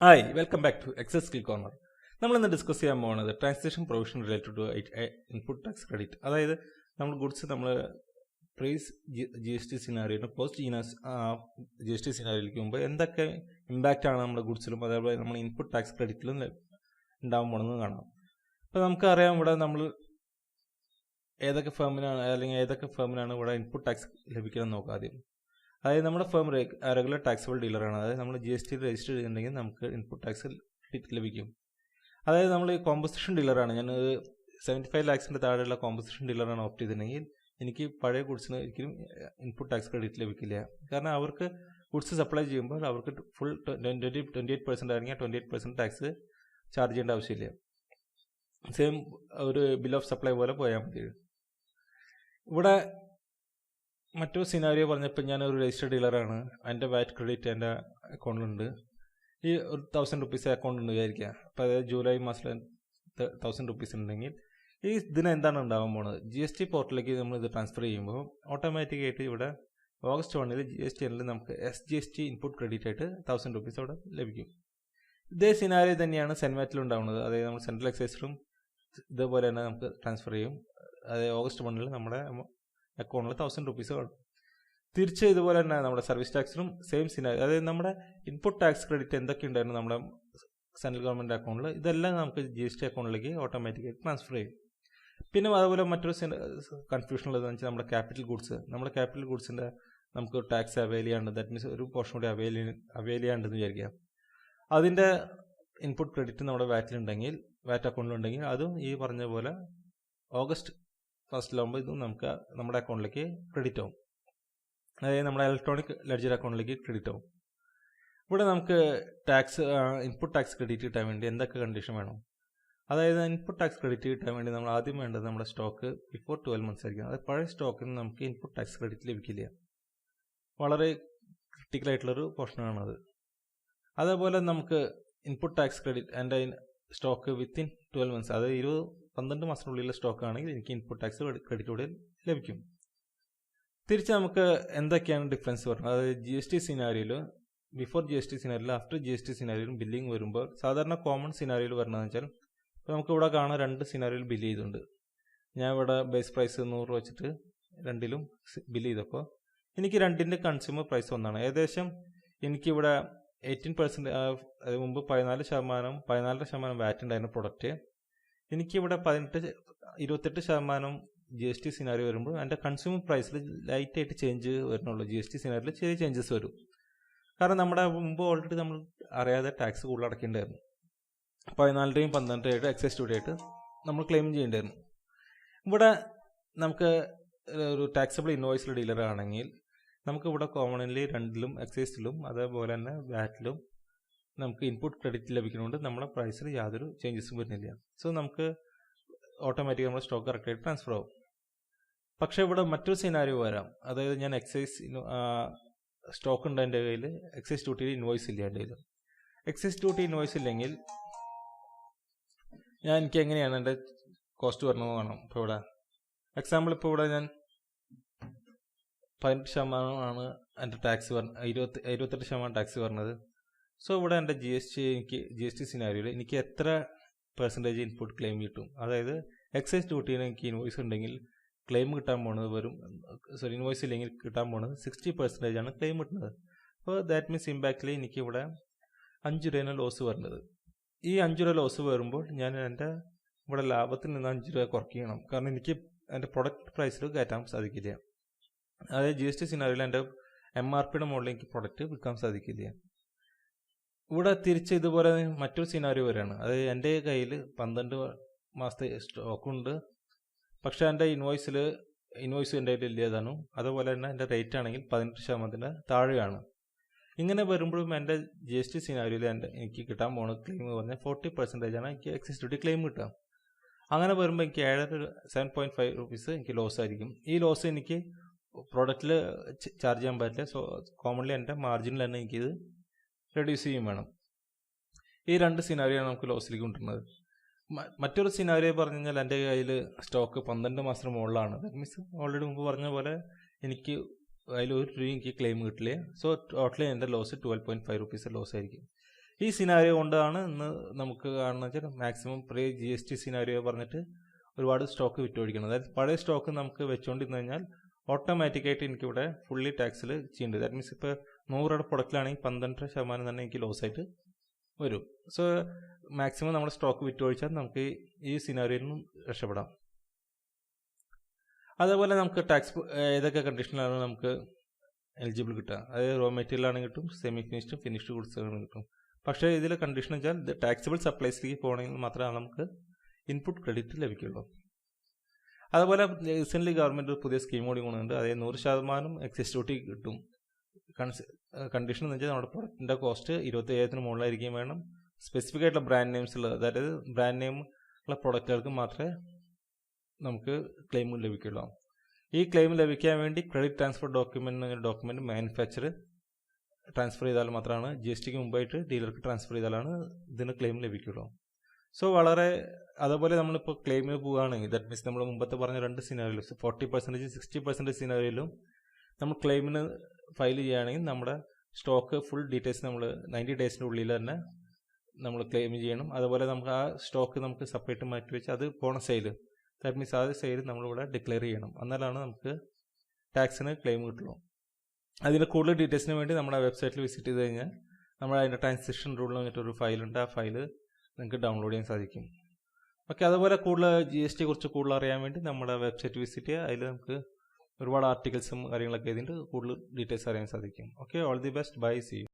Hi welcome back to excess skill corner. നമ്മളിന്ന് discuss ചെയ്യാൻ പോകുന്നത് transaction provision related to input tax credit. അതായത് നമ്മൾ ഗുഡ്സ് നമ്മൾ price G S T scenario post G S T സിനാരിയോയ്ക്ക് മുമ്പ് എന്തൊക്കെ ഇമ്പാക്റ്റ് ആണ് നമ്മുടെ ഗുഡ്സിലും അതേപോലെ നമ്മൾ ഇൻപുട്ട് ടാക്സ് ക്രെഡിറ്റിലും ഉണ്ടാകാൻ പോകണമെന്ന് കാണാം. അപ്പോൾ നമുക്കറിയാം ഇവിടെ നമ്മൾ ഏതൊക്കെ ഫേമിനാണ് ഇവിടെ ഇൻപുട്ട് ടാക്സ് ലഭിക്കണം നോക്കാം ആദ്യം. അതായത് നമ്മുടെ ഫേം റെഗുലർ ടാക്സബിൾ ഡീലറാണ്. അതായത് നമ്മൾ ജി എസ് ടി രജിസ്റ്റർ ചെയ്തിട്ടുണ്ടെങ്കിൽ നമുക്ക് ഇൻപുട്ട് ടാക്സ് ലഭിക്കും. അതായത് നമ്മൾ കോമ്പോസിഷൻ ഡീലറാണ്, ഞാൻ 75 lakhs താഴെയുള്ള കോമ്പോസിഷൻ ഡീലറാണ് ഓപ്റ്റ് ചെയ്തിട്ടുണ്ടെങ്കിൽ എനിക്ക് പഴയ ഗുഡ്സിന് ഒരിക്കലും ഇൻപുട്ട് ടാക്സ് ക്രെഡിറ്റ് ലഭിക്കില്ല. കാരണം അവർക്ക് ഗുഡ്സ് സപ്ലൈ ചെയ്യുമ്പോൾ അവർക്ക് ഫുൾ 28% ആണെങ്കിൽ 28% ടാക്സ് ചാർജ് ചെയ്യേണ്ട ആവശ്യമില്ല. സെയിം ഒരു ബിൽ ഓഫ് സപ്ലൈ പോലെ പോയാൽ മതി. ഇവിടെ മറ്റൊരു സിനാരിയോ പറഞ്ഞപ്പോൾ ഞാനൊരു രജിസ്റ്റർഡ് ഡീലറാണ്, എൻ്റെ വാറ്റ് ക്രെഡിറ്റ് എൻ്റെ അക്കൗണ്ടിലുണ്ട്. ഈ ഒരു 1000 rupees അക്കൗണ്ട് ഉണ്ട് വിചാരിക്കുക. അപ്പോൾ അതായത് ജൂലൈ മാസത്തിൽ 1000 rupees ഉണ്ടെങ്കിൽ ഈ ഇതിന് എന്താണ് ഉണ്ടാകാൻ പോകുന്നത്? ജി എസ് ടി പോർട്ടലിലേക്ക് നമ്മൾ ഇത് ട്രാൻസ്ഫർ ചെയ്യുമ്പോൾ ഓട്ടോമാറ്റിക്കായിട്ട് ഇവിടെ August 1 ജി എസ് ടി എല്ലിൽ നമുക്ക് SGST ഇൻപുട്ട് ക്രെഡിറ്റ് ആയിട്ട് 1000 rupees അവിടെ ലഭിക്കും. ഇതേ സിനാരിയോ തന്നെയാണ് സെൻവാറ്റിൽ ഉണ്ടാകുന്നത്. അതായത് നമ്മൾ സെൻട്രൽ എക്സൈസിലും ഇതേപോലെ തന്നെ നമുക്ക് ട്രാൻസ്ഫർ ചെയ്യും. അതായത് August 1 നമ്മുടെ അക്കൗണ്ടിൽ 1000 rupees കാണും. തിരിച്ച് ഇതുപോലെ തന്നെ നമ്മുടെ സർവീസ് ടാക്സിലും സെയിം സിനാരിയോ, അതായത് നമ്മുടെ ഇൻപുട്ട് ടാക്സ് ക്രെഡിറ്റ് എന്തൊക്കെ ഉണ്ടായിരുന്നു നമ്മുടെ സെൻട്രൽ ഗവൺമെൻറ് അക്കൗണ്ടിൽ, ഇതെല്ലാം നമുക്ക് ജി എസ് ടി അക്കൗണ്ടിലേക്ക് ഓട്ടോമാറ്റിക്കായി ട്രാൻസ്ഫർ ചെയ്യും. പിന്നെ അതുപോലെ മറ്റൊരു കൺഫ്യൂഷൻ ഉള്ളതെന്ന് വെച്ചാൽ നമ്മുടെ ക്യാപിറ്റൽ ഗുഡ്സിൻ്റെ നമുക്ക് ടാക്സ് അവൈൽ ചെയ്യാണ്ട്, ദാറ്റ് മീൻസ് ഒരു പോർഷൻ കൂടി അവൈൽ ചെയ്യാണ്ടെന്ന് വിചാരിക്കാം. അതിൻ്റെ ഇൻപുട്ട് ക്രെഡിറ്റ് നമ്മുടെ വാറ്റ് അക്കൗണ്ടിലുണ്ടെങ്കിൽ അതും ഈ പറഞ്ഞ പോലെ August 1 ഇതും നമുക്ക് നമ്മുടെ അക്കൗണ്ടിലേക്ക് ക്രെഡിറ്റ് ആവും. അതായത് നമ്മുടെ ഇലക്ട്രോണിക് ലെഡ്ജർ അക്കൗണ്ടിലേക്ക് ക്രെഡിറ്റ് ആവും. ഇവിടെ നമുക്ക് ഇൻപുട്ട് ടാക്സ് ക്രെഡിറ്റ് കിട്ടാൻ വേണ്ടി എന്തൊക്കെ കണ്ടീഷൻ വേണം? അതായത് ഇൻപുട്ട് ടാക്സ് ക്രെഡിറ്റ് കിട്ടാൻ വേണ്ടി നമ്മൾ ആദ്യം വേണ്ടത് നമ്മുടെ സ്റ്റോക്ക് ബിഫോർ 12 months ആയിരിക്കും. അതായത് പഴയ സ്റ്റോക്കിന് നമുക്ക് ഇൻപുട്ട് ടാക്സ് ക്രെഡിറ്റ് ലഭിക്കില്ല. വളരെ ക്രിട്ടിക്കലായിട്ടുള്ളൊരു പോർഷനാണത്. അതേപോലെ നമുക്ക് ഇൻപുട്ട് ടാക്സ് ക്രെഡിറ്റ് എൻ്റെ സ്റ്റോക്ക് വിത്തിൻ 12 months, അതായത് 12 മാസത്തിനുള്ളിലുള്ള സ്റ്റോക്ക് ആണെങ്കിൽ എനിക്ക് ഇൻപുട്ട് ടാക്സ് ക്രെഡിറ്റ് കൂടെ ലഭിക്കും. തിരിച്ച് നമുക്ക് എന്തൊക്കെയാണ് ഡിഫറൻസ് പറയുന്നത്? അതായത് ജി എസ് ടി സിനാരിയോയിൽ ബിഫോർ ജി എസ് ടി സിനാരിയോയിൽ ആഫ്റ്റർ ജി എസ് ടി സിനാരിയോയിലും ബില്ലിംഗ് വരുമ്പോൾ സാധാരണ കോമൺ സിനാരിയോയിൽ വരുന്നതെന്ന് വെച്ചാൽ ഇപ്പോൾ നമുക്ക് ഇവിടെ കാണാൻ 2 സിനാരിയോയിൽ ബില്ല് ചെയ്തിട്ടുണ്ട്. ഞാൻ ഇവിടെ ബേസ് പ്രൈസ് 100 വെച്ചിട്ട് രണ്ടിലും ബില്ല് ചെയ്തപ്പോൾ എനിക്ക് രണ്ടിൻ്റെ കൺസ്യൂമർ പ്രൈസ് ഒന്നാണ്. ഏകദേശം എനിക്കിവിടെ 18%, അതിന് മുമ്പ് 14% വാറ്റ് ഉണ്ടായിരുന്ന പ്രൊഡക്റ്റ് എനിക്കിവിടെ 28% ജി എസ് ടി സിനാരിയോ വരുമ്പോൾ എൻ്റെ കൺസ്യൂമർ പ്രൈസിൽ ലൈറ്റായിട്ട് ചേഞ്ച് വരുന്നുള്ളൂ. ജി എസ് ടി സിനാരിയോയിൽ ചെറിയ ചേഞ്ചസ് വരും. കാരണം നമ്മുടെ മുമ്പ് ഓൾറെഡി നമ്മൾ അറിയാതെ ടാക്സ് കൂടുതൽ അടയ്ക്കേണ്ടായിരുന്നു. 14 12 എക്സൈസ് ഡ്യൂട്ടി ആയിട്ട് നമ്മൾ ക്ലെയിം ചെയ്യേണ്ടായിരുന്നു. ഇവിടെ നമുക്ക് ഒരു ടാക്സബിൾ ഇൻവോയ്സിൽ ഡീലർ ആണെങ്കിൽ നമുക്കിവിടെ കോമൺലി രണ്ടിലും എക്സൈസിലും അതേപോലെ തന്നെ വാറ്റിലും നമുക്ക് ഇൻപുട്ട് ക്രെഡിറ്റ് ലഭിക്കുന്നതുകൊണ്ട് നമ്മുടെ പ്രൈസിൽ യാതൊരു ചേഞ്ചസും വരുന്നില്ല. സോ നമുക്ക് ഓട്ടോമാറ്റിക് നമ്മുടെ സ്റ്റോക്ക് കറക്റ്റായിട്ട് ട്രാൻസ്ഫർ ആവും. പക്ഷേ ഇവിടെ മറ്റൊരു സിനാരിയോ വരാം. അതായത് ഞാൻ സ്റ്റോക്ക് ഉണ്ട് എൻ്റെ കയ്യിൽ, എക്സൈസ് ഡ്യൂട്ടിയിൽ ഇൻവോയ്സ് ഇല്ല എൻ്റെ കയ്യിൽ. എക്സൈസ് ഡ്യൂട്ടി ഇൻവോയ്സ് ഇല്ലെങ്കിൽ എനിക്ക് എങ്ങനെയാണ് എൻ്റെ കോസ്റ്റ് വരണമെന്ന് കാണാം. ഇപ്പോൾ ഇവിടെ എക്സാമ്പിൾ, ഇപ്പോൾ ഇവിടെ ഞാൻ 18% എൻ്റെ ടാക്സ് 28% ടാക്സ് പറഞ്ഞത്. സോ ഇവിടെ എൻ്റെ ജി എസ് ടി സിനാരിയോയിൽ എനിക്ക് എത്ര പെർസെൻറ്റേജ് ഇൻപുട്ട് ക്ലെയിം കിട്ടും? അതായത് എക്സൈസ് ഡ്യൂട്ടിയിൽ എനിക്ക് ഇൻവോയ്സ് ഉണ്ടെങ്കിൽ ക്ലെയിം കിട്ടാൻ പോകുന്നത് ഇൻവോയ്സ് ഇല്ലെങ്കിൽ കിട്ടാൻ പോകുന്നത് 60% ആണ് ക്ലെയിം കിട്ടുന്നത്. അപ്പോൾ ദാറ്റ് മീൻസ് ഇമ്പാക്റ്റിൽ എനിക്കിവിടെ 5 രൂപ ലോസ് വരുന്നത്. ഈ 5 രൂപ ലോസ് വരുമ്പോൾ ഞാൻ എൻ്റെ ഇവിടെ ലാഭത്തിൽ നിന്ന് 5 രൂപ കുറയ്ക്കണം. കാരണം എനിക്ക് എൻ്റെ പ്രൊഡക്റ്റ് പ്രൈസിൽ കയറ്റാൻ സാധിക്കില്ല. അതായത് ജി എസ് ടി സിനാരിയോയിൽ എൻ്റെ MRPയുടെ മുകളിൽ എനിക്ക് പ്രൊഡക്റ്റ് വിൽക്കാൻ സാധിക്കില്ല. ഇവിടെ തിരിച്ച് ഇതുപോലെ മറ്റൊരു സിനാരിയോ വരികയാണ്. അതായത് എൻ്റെ കയ്യിൽ 12 മാസത്തെ സ്റ്റോക്കുണ്ട്, പക്ഷേ എൻ്റെ ഇൻവോയ്സ് എൻ്റെ കയ്യിൽ ഇല്ലാതാനും, അതുപോലെ തന്നെ എൻ്റെ റേറ്റ് ആണെങ്കിൽ 18% താഴെയാണ്. ഇങ്ങനെ വരുമ്പോഴും എൻ്റെ ജി എസ് ടി സിനാരിയോയിൽ എനിക്ക് കിട്ടാൻ പോകുന്ന ക്ലെയിം പറഞ്ഞാൽ 40% ആണ് എനിക്ക് എക്സൈസ് ഡ്യൂട്ടി ക്ലെയിം കിട്ടുക. അങ്ങനെ വരുമ്പോൾ എനിക്ക് 7.5 rupees എനിക്ക് ലോസ് ആയിരിക്കും. ഈ ലോസ് എനിക്ക് പ്രോഡക്റ്റിൽ ചാർജ് ചെയ്യാൻ പറ്റില്ല. സോ കോമൺലി എൻ്റെ മാർജിനിൽ തന്നെ എനിക്കിത് റെഡ്യൂസ് ചെയ്യും വേണം. ഈ 2 സിനാരിയോ നമുക്ക് ലോസിലേക്ക് കൊണ്ടുവരുന്നത്. മറ്റൊരു സിനാരിയോ പറഞ്ഞു കഴിഞ്ഞാൽ എൻ്റെ കയ്യിൽ സ്റ്റോക്ക് 12 മാസത്തിന് മുകളിലാണ്. ദാറ്റ് മീൻസ് ഓൾറെഡി മുമ്പ് പറഞ്ഞ പോലെ എനിക്ക് അതിൽ 1 രൂപ എനിക്ക് ക്ലെയിം കിട്ടില്ല. സോ ടോട്ടലി എൻ്റെ ലോസ് 12.5 rupees ലോസ് ആയിരിക്കും. ഈ സിനാരിയോ കൊണ്ടാണ് ഇന്ന് നമുക്ക് കാണുന്നത് വെച്ചാൽ മാക്സിമം പ്രീ GST സിനാരിയോ പറഞ്ഞിട്ട് ഒരുപാട് സ്റ്റോക്ക് വിറ്റൊഴിക്കുന്നത്. അതായത് പഴയ സ്റ്റോക്ക് നമുക്ക് വെച്ചുകൊണ്ടിരുന്നു കഴിഞ്ഞാൽ ഓട്ടോമാറ്റിക്കായിട്ട് എനിക്കിവിടെ ഫുള്ളി ടാക്സിൽ ചെയ്യേണ്ടത്. ദാറ്റ് മീൻസ് ഇപ്പോൾ 100 പ്രൊഡക്റ്റിലാണെങ്കിൽ 12% തന്നെ എനിക്ക് ലോസ് ആയിട്ട് വരും. സോ മാക്സിമം നമ്മുടെ സ്റ്റോക്ക് വിറ്റൊഴിച്ചാൽ നമുക്ക് ഈ സിനാരിയോയിൽ നിന്നും രക്ഷപ്പെടാം. അതേപോലെ നമുക്ക് ടാക്സ് ഏതൊക്കെ കണ്ടീഷനിലാണ് നമുക്ക് എലിജിബിൾ കിട്ടുക. അതായത് റോ മെറ്റീരിയൽ ആണെങ്കിൽ കിട്ടും, സെമി ഫിനിഷ്ഡും ഫിനിഷ്ഡ് ഗുഡ്സ് ആണെങ്കിൽ കിട്ടും. പക്ഷേ ഇതിൽ കണ്ടീഷൻ വെച്ചാൽ ടാക്സിബിൾ സപ്ലൈസിലേക്ക് പോകണമെങ്കിൽ മാത്രമേ നമുക്ക് ഇൻപുട്ട് ക്രെഡിറ്റ് ലഭിക്കുള്ളൂ. അതുപോലെ റീസെൻ്റ്ലി ഗവൺമെൻറ് പുതിയ സ്കീം കൂടി കൊണ്ടുണ്ട്. അതായത് 100% എക്സൈസ് ഡ്യൂട്ടി കിട്ടും. കണ്ടീഷൻ എന്ന് വെച്ചാൽ നമ്മുടെ പ്രൊഡക്റ്റിൻ്റെ കോസ്റ്റ് 25,000 മുകളിലായിരിക്കും വേണം. സ്പെസിഫിക് ആയിട്ടുള്ള ബ്രാൻഡ് നെയിംസ് ഉള്ളത്, അതായത് ബ്രാൻഡ് നെയിം ഉള്ള പ്രൊഡക്റ്റുകൾക്ക് മാത്രമേ നമുക്ക് ക്ലെയിം ലഭിക്കുള്ളൂ. ഈ ക്ലെയിം ലഭിക്കാൻ വേണ്ടി credit transfer document manufacture transfer ചെയ്താൽ മാത്രമാണ് GSTക്ക് മുമ്പായിട്ട് ഡീലർക്ക് ട്രാൻസ്ഫർ ചെയ്താലാണ് ഇതിന് ക്ലെയിം ലഭിക്കുള്ളൂ. സോ വളരെ അതേപോലെ നമ്മളിപ്പോൾ ക്ലെയിമിന് പോവുകയാണെങ്കിൽ ദാറ്റ് മീൻസ് നമ്മൾ മുമ്പത്തെ പറഞ്ഞ 2 സിനാരിയോയിലും 40% 60% സിനാരിയോയിലും നമ്മൾ ക്ലെയിമിന് ഫയൽ ചെയ്യുകയാണെങ്കിൽ നമ്മുടെ സ്റ്റോക്ക് ഫുൾ ഡീറ്റെയിൽസ് നമ്മൾ 90 ഡേയ്സിൻ്റെ ഉള്ളിൽ തന്നെ നമ്മൾ ക്ലെയിം ചെയ്യണം. അതുപോലെ നമുക്ക് ആ സ്റ്റോക്ക് നമുക്ക് സെപ്പറേറ്റ് മാറ്റി വെച്ച് അത് പോണ സെയിൽ, ദാറ്റ് മീൻസ് ആ സെയിൽ നമ്മളിവിടെ ഡിക്ലെയർ ചെയ്യണം. എന്നാലാണ് നമുക്ക് ടാക്സിന് ക്ലെയിം കിട്ടുള്ളൂ. അതിൻ്റെ കൂടുതൽ ഡീറ്റെയിൽസിന് വേണ്ടി നമ്മുടെ വെബ്സൈറ്റിൽ വിസിറ്റ് ചെയ്ത് കഴിഞ്ഞാൽ നമ്മൾ അതിൻ്റെ ട്രാൻസാക്ഷൻ റൂളിൽ വന്നിട്ടൊരു ഫയലുണ്ട്. ആ ഫയൽ നിങ്ങൾക്ക് ഡൗൺലോഡ് ചെയ്യാൻ സാധിക്കും. ഓക്കെ, അതുപോലെ കൂടുതൽ GST കുറിച്ച് കൂടുതൽ അറിയാൻ വേണ്ടി നമ്മുടെ വെബ്സൈറ്റ് വിസിറ്റ് ചെയ്യുക. അതിൽ നമുക്ക് ഒരുപാട് ആർട്ടിക്കിൾസും കാര്യങ്ങളൊക്കെ ഇതിൻ്റെ കൂടുതൽ ഡീറ്റെയിൽസ് അറിയാൻ സാധിക്കും. Okay, all the best, bye, see U.